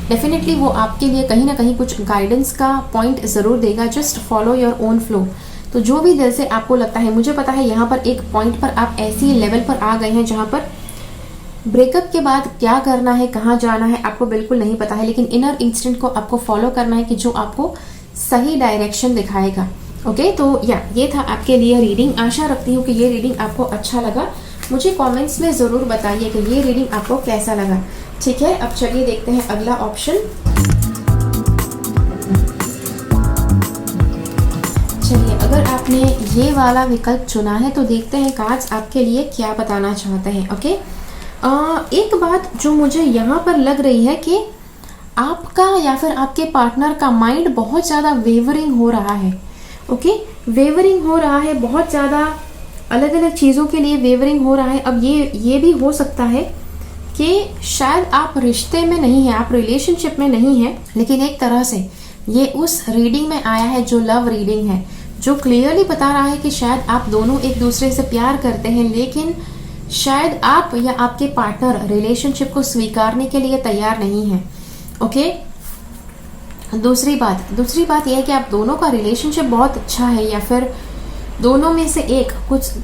डेफिनेटली वो आपके लिए कहीं ना कहीं कुछ गाइडेंस का पॉइंट ज़रूर देगा। Just follow your own flow. तो जो भी दिल से आपको लगता है, मुझे पता है यहाँ पर एक पॉइंट पर आप ऐसी लेवल पर आ गए हैं जहाँ पर ब्रेकअप के बाद क्या करना है, कहाँ जाना है आपको बिल्कुल नहीं पता है, लेकिन इनर इंस्टिंक्ट को आपको फॉलो करना है कि जो आपको सही डायरेक्शन दिखाएगा। ओके, तो ये था आपके लिए रीडिंग। आशा रखती हूँ कि ये रीडिंग आपको अच्छा लगा। मुझे कमेंट्स में ज़रूर बताइए कि ये रीडिंग आपको कैसा लगा। ठीक है, अब चलिए देखते हैं अगला ऑप्शन। चलिए, अगर आपने ये वाला विकल्प चुना है तो देखते हैं कार्ड्स आपके लिए क्या बताना चाहते हैं। ओके, एक बात जो मुझे यहाँ पर लग रही है कि आपका या फिर आपके पार्टनर का माइंड बहुत ज़्यादा वेवरिंग हो रहा है। ओके, वेवरिंग हो रहा है, बहुत ज़्यादा अलग अलग चीज़ों के लिए वेवरिंग हो रहा है। अब ये भी हो सकता है कि शायद आप रिश्ते में नहीं हैं, आप रिलेशनशिप में नहीं हैं, लेकिन एक तरह से ये उस रीडिंग में आया है जो लव रीडिंग है, जो क्लियरली बता रहा है कि शायद आप दोनों एक दूसरे से प्यार करते हैं, लेकिन शायद आप या आपके पार्टनर रिलेशनशिप को स्वीकारने के लिए तैयार नहीं है। ओके, दूसरी बात यह है कि आप दोनों का रिलेशनशिप बहुत अच्छा है या फिर दोनों में से एक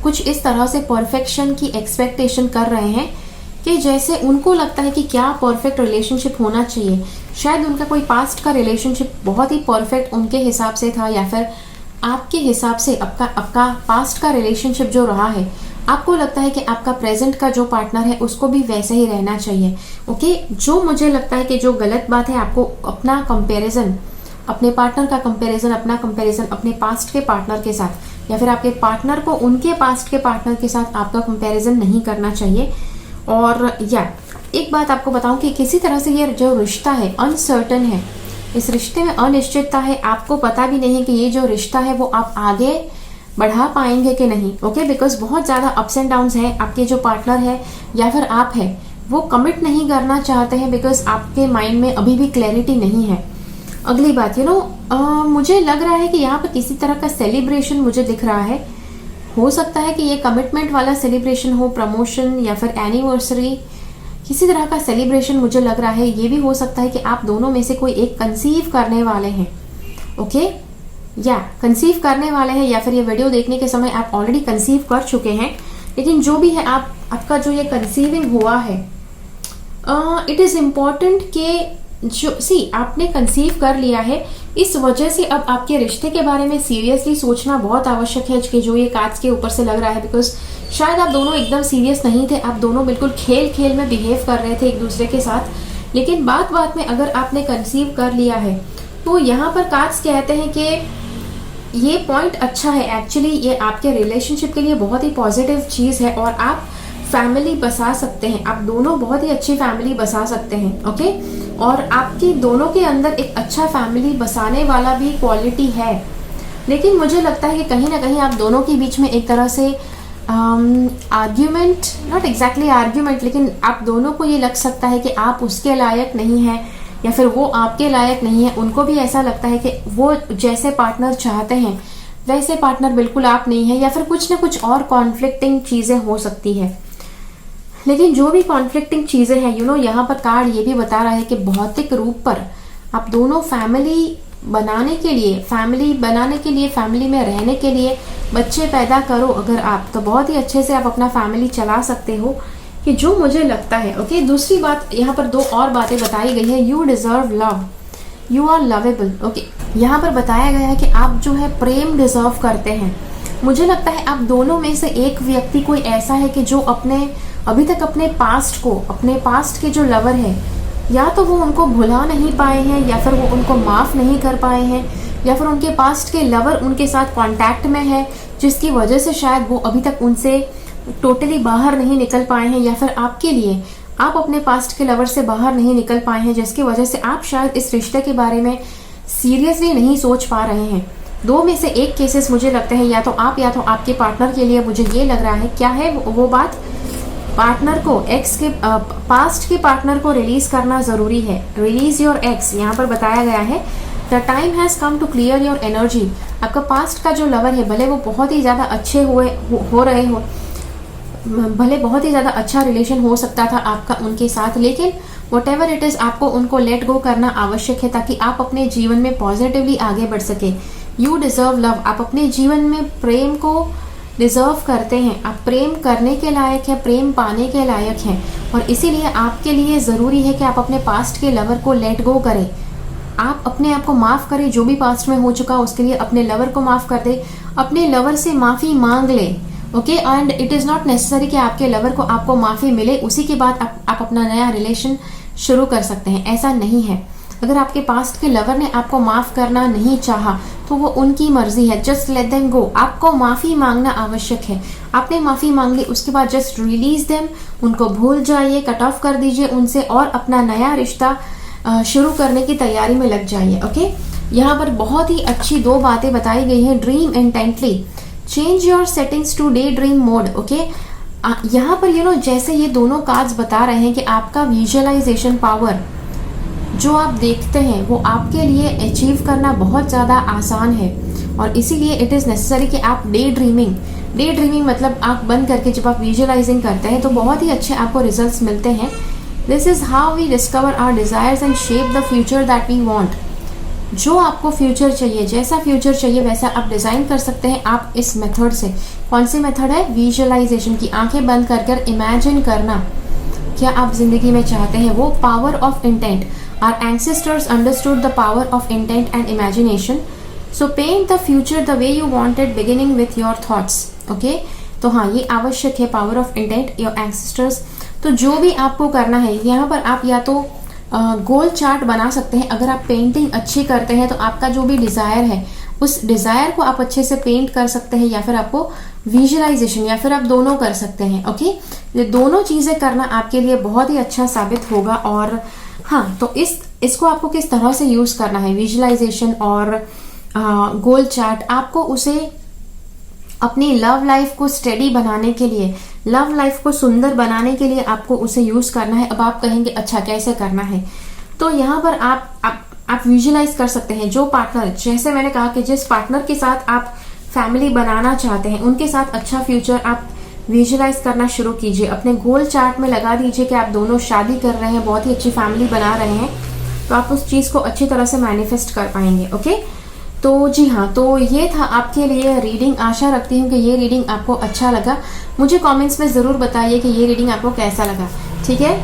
कुछ इस तरह से परफेक्शन की एक्सपेक्टेशन कर रहे हैं कि जैसे उनको लगता है कि क्या परफेक्ट रिलेशनशिप होना चाहिए। शायद उनका कोई पास्ट का रिलेशनशिप बहुत ही परफेक्ट उनके हिसाब से था, या फिर आपके हिसाब से आपका पास्ट का रिलेशनशिप जो रहा है आपको लगता है कि आपका प्रेजेंट का जो पार्टनर है उसको भी वैसे ही रहना चाहिए। ओके, जो मुझे लगता है कि जो गलत बात है, आपको अपना कंपैरिजन, अपने पार्टनर का कंपैरिजन, अपना कंपैरिजन अपने पास्ट के पार्टनर के साथ, या फिर आपके पार्टनर को उनके पास्ट के पार्टनर के साथ आपका कंपैरिजन नहीं करना चाहिए। और एक बात आपको बताऊं कि किसी तरह से ये जो रिश्ता है अनसर्टन है, इस रिश्ते में अनिश्चितता है। आपको पता भी नहीं है कि ये जो रिश्ता है वो आप आगे बढ़ा पाएंगे कि नहीं। ओके, बिकॉज बहुत ज़्यादा अप्स एंड डाउन्स है। आपके जो पार्टनर है या फिर आप है वो कमिट नहीं करना चाहते हैं बिकॉज आपके माइंड में अभी भी क्लैरिटी नहीं है। अगली बात मुझे लग रहा है कि यहाँ पर किसी तरह का सेलिब्रेशन मुझे दिख रहा है। हो सकता है कि ये कमिटमेंट वाला सेलिब्रेशन हो, प्रमोशन या फिर एनिवर्सरी, किसी तरह का सेलिब्रेशन मुझे लग रहा है। ये भी हो सकता है कि आप दोनों में से कोई एक कंसीव करने वाले हैं। ओके, कंसीव करने वाले हैं, या फिर ये वीडियो देखने के समय आप ऑलरेडी कंसीव कर चुके हैं। लेकिन जो भी है, आपका जो ये कंसीविंग हुआ है, इट इज़ इम्पॉर्टेंट कि आपने कंसीव कर लिया है, इस वजह से अब आपके रिश्ते के बारे में सीरियसली सोचना बहुत आवश्यक है कि जो ये कार्ड्स के ऊपर से लग रहा है। बिकॉज शायद आप दोनों एकदम सीरियस नहीं थे, आप दोनों बिल्कुल खेल में बिहेव कर रहे थे एक दूसरे के साथ। लेकिन बात में अगर आपने कंसीव कर लिया है तो यहाँ पर कार्ड्स कहते हैं कि ये पॉइंट अच्छा है एक्चुअली, ये आपके रिलेशनशिप के लिए बहुत ही पॉजिटिव चीज़ है और आप फैमिली बसा सकते हैं, आप दोनों बहुत ही अच्छी फैमिली बसा सकते हैं। ओके, और आपके दोनों के अंदर एक अच्छा फैमिली बसाने वाला भी क्वालिटी है, लेकिन मुझे लगता है कि कहीं ना कहीं आप दोनों के बीच में एक तरह से आर्ग्यूमेंट, नॉट एग्जैक्टली आर्ग्यूमेंट, लेकिन आप दोनों को ये लग सकता है कि आप उसके लायक नहीं हैं या फिर वो आपके लायक नहीं है। उनको भी ऐसा लगता है कि वो जैसे पार्टनर चाहते हैं वैसे पार्टनर बिल्कुल आप नहीं है, या फिर कुछ ना कुछ और कॉन्फ्लिक्टिंग चीज़ें हो सकती है। लेकिन जो भी कॉन्फ्लिक्टिंग चीज़ें हैं, यहाँ पर कार्ड ये भी बता रहा है कि भौतिक रूप पर आप दोनों फैमिली बनाने के लिए, फैमिली में रहने के लिए बच्चे पैदा करो अगर आप, तो बहुत ही अच्छे से आप अपना फैमिली चला सकते हो, कि जो मुझे लगता है। ओके, दूसरी बात यहाँ पर दो और बातें बताई गई है। You deserve love, you are lovable. Okay, यहाँ पर बताया गया है कि आप जो है प्रेम डिजर्व करते हैं। मुझे लगता है आप दोनों में से एक व्यक्ति कोई ऐसा है कि जो अभी तक अपने पास्ट के जो लवर है, या तो वो उनको भुला नहीं पाए हैं, या फिर वो उनको माफ़ नहीं कर पाए हैं, या फिर उनके पास्ट के लवर उनके साथ कांटेक्ट में है, जिसकी वजह से शायद वो अभी तक उनसे टोटली बाहर नहीं निकल पाए हैं, या फिर आपके लिए आप अपने पास्ट के लवर से बाहर नहीं निकल पाए हैं, जिसकी वजह से आप शायद इस रिश्ते के बारे में सीरियसली नहीं सोच पा रहे हैं। दो में से एक केसेस मुझे लगते हैं, या तो आप या तो आपके पार्टनर के लिए मुझे ये लग रहा है। क्या है वो बात? पार्टनर को, एक्स के पास्ट के पार्टनर को रिलीज करना जरूरी है। रिलीज योर एक्स, यहाँ पर बताया गया है the time has come to clear your energy. आपका पास्ट का जो लवर है, भले वो बहुत ही ज्यादा अच्छे हो रहे हो, भले बहुत ही ज्यादा अच्छा रिलेशन हो सकता था आपका उनके साथ, लेकिन वट एवर इट इज, आपको उनको लेट गो करना आवश्यक है ताकि आप अपने जीवन में पॉजिटिवली आगे बढ़ सके। यू डिजर्व लव, आप अपने जीवन में प्रेम को डिजर्व करते हैं, आप प्रेम करने के लायक हैं, प्रेम पाने के लायक हैं, और इसीलिए आपके लिए ज़रूरी है कि आप अपने पास्ट के लवर को लेट गो करें। आप अपने आप को माफ़ करें, जो भी पास्ट में हो चुका उसके लिए अपने लवर को माफ़ कर दे, अपने लवर से माफ़ी मांग ले। Okay, and it is not necessary कि आपके लवर को आपको माफ़ी मिले उसी के बाद आप अपना नया रिलेशन शुरू कर सकते हैं, ऐसा नहीं है। अगर आपके पास्ट के लवर ने आपको माफ़ करना नहीं चाहा तो वो उनकी मर्जी है, जस्ट लेट देम गो। आपको माफ़ी मांगना आवश्यक है, आपने माफ़ी मांग ली, उसके बाद जस्ट रिलीज देम, उनको भूल जाइए, कट ऑफ कर दीजिए उनसे, और अपना नया रिश्ता शुरू करने की तैयारी में लग जाइए। ओके, यहाँ पर बहुत ही अच्छी दो बातें बताई गई हैं। Dream intently, change your settings today dream mode. Okay, यहाँ पर जैसे ये दोनों कार्ड्स बता रहे हैं कि आपका विजुअलाइजेशन पावर जो आप देखते हैं वो आपके लिए अचीव करना बहुत ज़्यादा आसान है, और इसीलिए इट इज़ नेसेसरी कि आप डे ड्रीमिंग मतलब आँख बंद करके जब आप विजुअलाइजिंग करते हैं तो बहुत ही अच्छे आपको रिजल्ट्स मिलते हैं। This is how we discover our desires and shape the future that we want. जो आपको फ्यूचर चाहिए, जैसा फ्यूचर चाहिए वैसा आप डिज़ाइन कर सकते हैं आप इस मेथड से। कौन सी मेथड है? विजुअलाइजेशन की, आंखें बंद कर इमेजिन करना क्या आप जिंदगी में चाहते हैं, वो power of intent. Our ancestors understood the power of intent and imagination. So paint the future the way you want it, beginning with your thoughts. Okay? तो हाँ, ये आवश्यक है, power of intent, your ancestors. तो जो भी आपको करना है, यहाँ पर आप या तो गोल चार्ट बना सकते हैं। अगर आप पेंटिंग अच्छी करते हैं तो आपका जो भी डिज़ायर है उस डिज़ायर को आप अच्छे से पेंट कर सकते हैं, या फिर आपको विजुअलाइजेशन, या फिर आप दोनों कर सकते हैं। ओके, ये दोनों चीज़ें करना आपके लिए बहुत ही अच्छा साबित होगा। और हाँ, तो इसको आपको किस तरह से यूज करना है, विजुअलाइजेशन और गोल चार्ट, आपको उसे अपनी लव लाइफ को स्टेडी बनाने के लिए, लव लाइफ को सुंदर बनाने के लिए आपको उसे यूज करना है। अब आप कहेंगे अच्छा कैसे करना है, तो यहाँ पर आप विजुअलाइज कर सकते हैं जो पार्टनर, जैसे मैंने कहा कि जिस पार्टनर के साथ आप फैमिली बनाना चाहते हैं उनके साथ अच्छा फ्यूचर आप विजुअलाइज करना शुरू कीजिए। अपने गोल चार्ट में लगा दीजिए कि आप दोनों शादी कर रहे हैं, बहुत ही अच्छी फैमिली बना रहे हैं, तो आप उस चीज़ को अच्छी तरह से मैनिफेस्ट कर पाएंगे। ओके, तो जी हाँ, तो ये था आपके लिए रीडिंग। आशा रखती हूँ कि ये रीडिंग आपको अच्छा लगा। मुझे कमेंट्स में ज़रूर बताइए कि ये रीडिंग आपको कैसा लगा। ठीक है,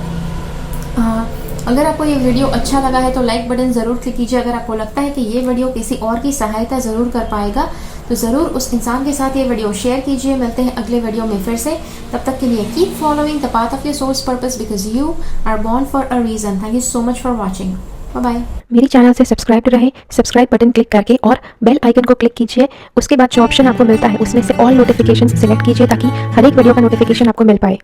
अगर आपको ये वीडियो अच्छा लगा है तो लाइक बटन ज़रूर क्लिक कीजिए। अगर आपको लगता है कि ये वीडियो किसी और की सहायता ज़रूर कर पाएगा तो ज़रूर उस इंसान के साथ ये वीडियो शेयर कीजिए। मिलते हैं अगले वीडियो में फिर से, तब तक के लिए keep following the path of your soul's purpose because you are born for a reason. Thank you so much for watching. Bye bye. मेरी चैनल से सब्सक्राइब रहे, सब्सक्राइब बटन क्लिक करके और बेल आइकन को क्लिक कीजिए। उसके बाद जो ऑप्शन आपको मिलता है उसमें से ऑल नोटिफिकेशन सिलेक्ट कीजिए ताकि हर एक वीडियो का नोटिफिकेशन आपको मिल पाए।